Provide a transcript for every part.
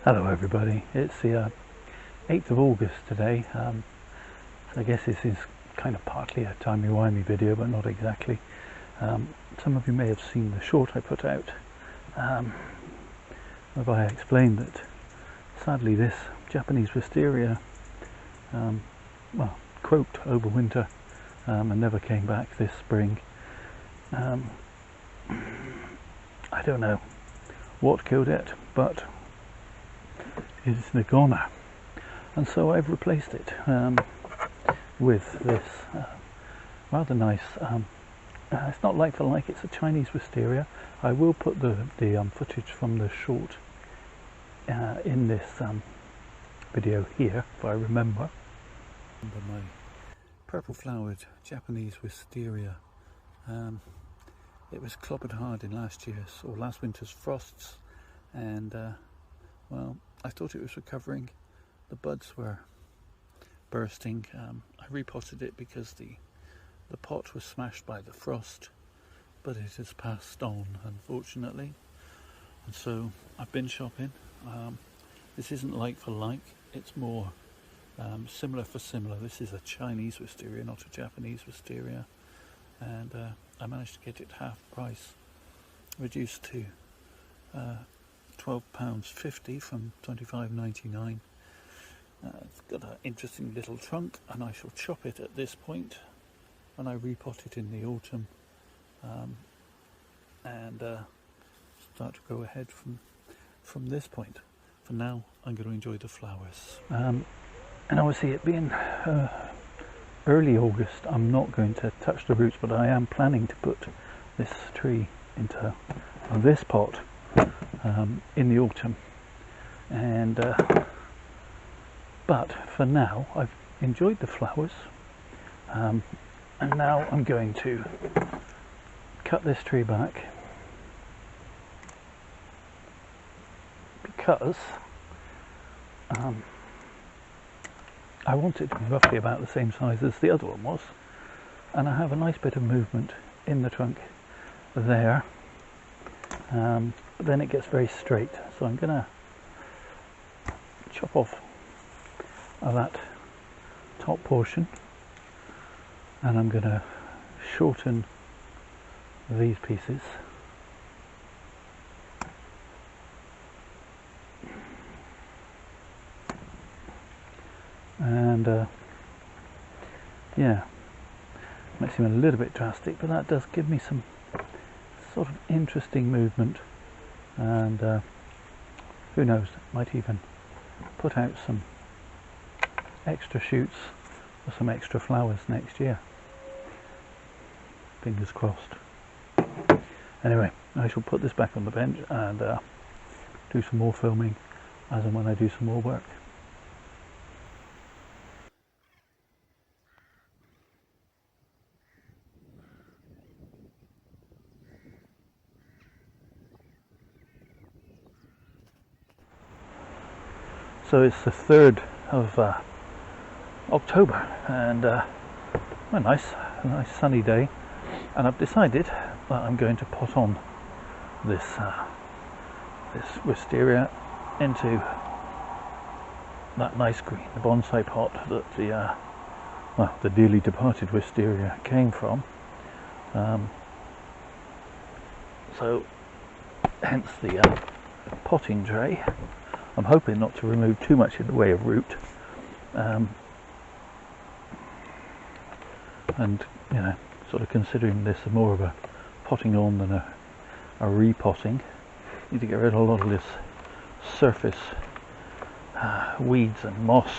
Hello everybody, it's the 8th of August today, so I guess this is kind of partly a timey-wimey video, but not exactly. Some of you may have seen the short I put out, whereby I explained that sadly this Japanese Wisteria croaked over winter and never came back this spring. I don't know what killed it, but it's a goner, and so I've replaced it with this rather nice, it's not like for like, it's a Chinese Wisteria. I will put the footage from the short in this video here, if I remember. My purple flowered Japanese Wisteria, it was clobbered hard in last winter's frosts, and well, I thought it was recovering. The buds were bursting. I repotted it because the pot was smashed by the frost, but it has passed on, unfortunately. And so I've been shopping. This isn't like for like, it's more similar for similar. This is a Chinese Wisteria, not a Japanese Wisteria, and I managed to get it half price, reduced to £12.50 from £25.99. It's got an interesting little trunk, and I shall chop it at this point when I repot it in the autumn, and start to go ahead from this point. For now, I'm going to enjoy the flowers. And obviously, it being early August, I'm not going to touch the roots, but I am planning to put this tree into this pot in the autumn, and but for now I've enjoyed the flowers, and now I'm going to cut this tree back because I want it to be roughly about the same size as the other one was, and I have a nice bit of movement in the trunk there. But then it gets very straight, so I'm going to chop off that top portion, and I'm going to shorten these pieces, and yeah, might seem a little bit drastic, but that does give me some sort of interesting movement, and who knows, might even put out some extra shoots or some extra flowers next year. Fingers crossed. Anyway, I shall put this back on the bench and do some more filming as and when I do some more work. So it's the 3rd of October, and a nice sunny day, and I've decided that I'm going to pot on this Wisteria into that nice green, the bonsai pot that the dearly departed Wisteria came from. So hence the potting tray. I'm hoping not to remove too much in the way of root, and sort of considering this more of a potting on than a repotting. Need to get rid of a lot of this surface weeds and moss.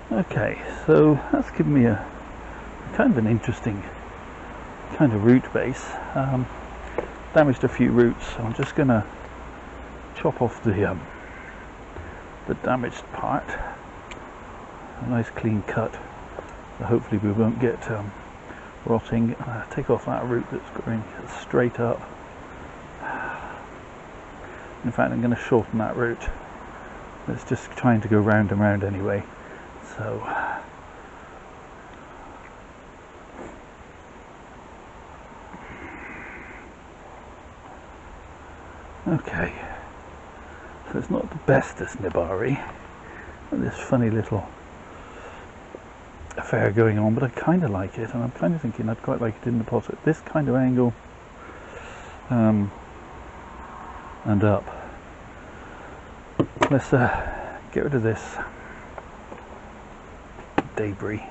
Okay, so that's given me a kind of an interesting kind of root base. Damaged a few roots, so I'm just going to chop off the damaged part. A nice clean cut, so hopefully we won't get rotting. Take off that root that's growing straight up. In fact, I'm going to shorten that route. It's just trying to go round and round anyway. So okay, so it's not the bestest Nibari, this funny little affair going on, but I kind of like it, and I'm kind of thinking I'd quite like it in the pot at this kind of angle, and up. Let's get rid of this debris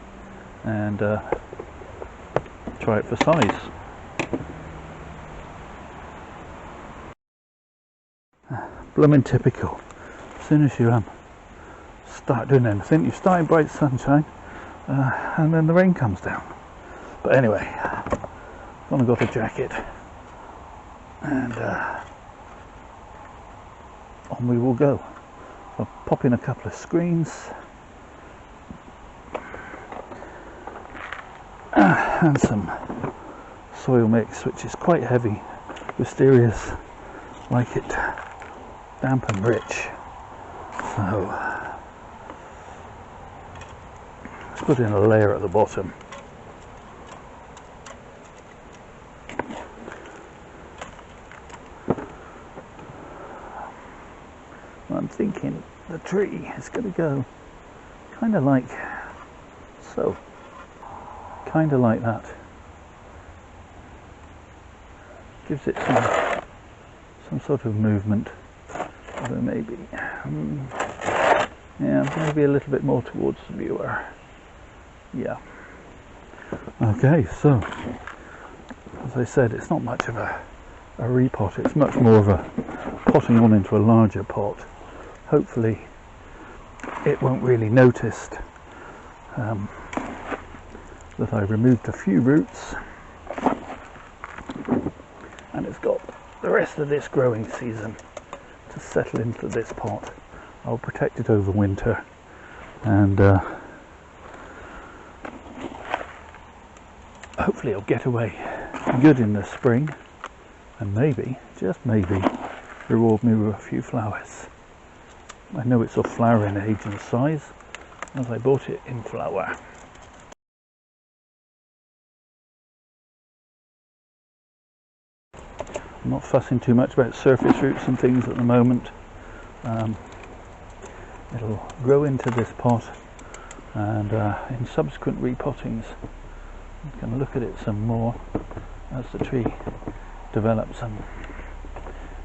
and try it for size. Blooming typical. As soon as you start doing anything, you start in bright sunshine, and then the rain comes down. But anyway, gone and got a jacket, and on we will go. I'll pop in a couple of screens, and some soil mix, which is quite heavy. Wisteria's like it damp and rich, so let's put in a layer at the bottom. I'm thinking the tree is going to go kind of like so, kind of like that. Gives it some sort of movement. Although maybe, yeah, maybe a little bit more towards the viewer. Yeah. Okay, so as I said, it's not much of a repot. It's much more of a potting on into a larger pot. Hopefully, it won't really notice that I removed a few roots, and it's got the rest of this growing season to settle into this pot. I'll protect it over winter, and hopefully it'll get away good in the spring, and maybe, just maybe, reward me with a few flowers. I know it's of flowering age and size, as I bought it in flower. I'm not fussing too much about surface roots and things at the moment. It'll grow into this pot, and in subsequent repottings I'm going to look at it some more as the tree develops and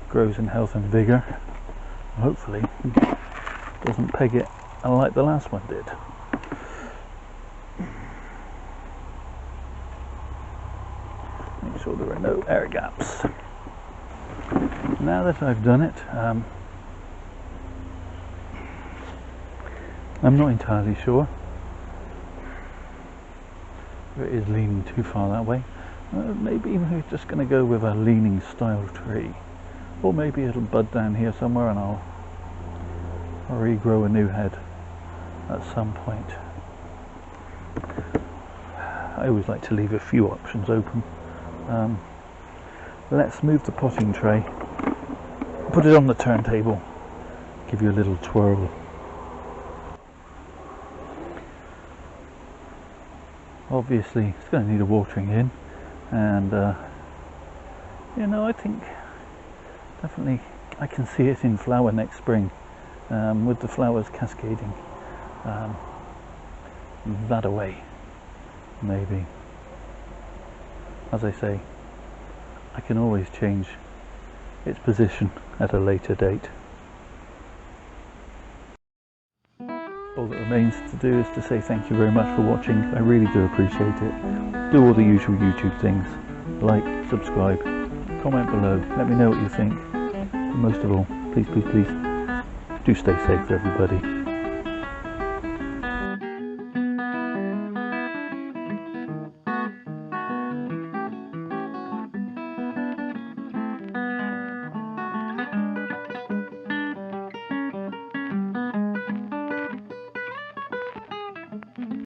grows in health and vigour. Hopefully doesn't peg it like the last one did. Make sure there are no air gaps. Now that I've done it, I'm not entirely sure if it is leaning too far that way. Maybe we're just going to go with a leaning style tree, or maybe it'll bud down here somewhere and I'll regrow a new head at some point. I always like to leave a few options open. Let's move the potting tray, put it on the turntable, give you a little twirl. Obviously it's going to need a watering in, and you know, I think definitely I can see it in flower next spring, with the flowers cascading that away. Maybe, as I say, I can always change its position at a later date. All that remains to do is to say thank you very much for watching. I really do appreciate it. Do all the usual YouTube things: like, subscribe, comment below, let me know what you think. And most of all, please, please, please, do stay safe, everybody.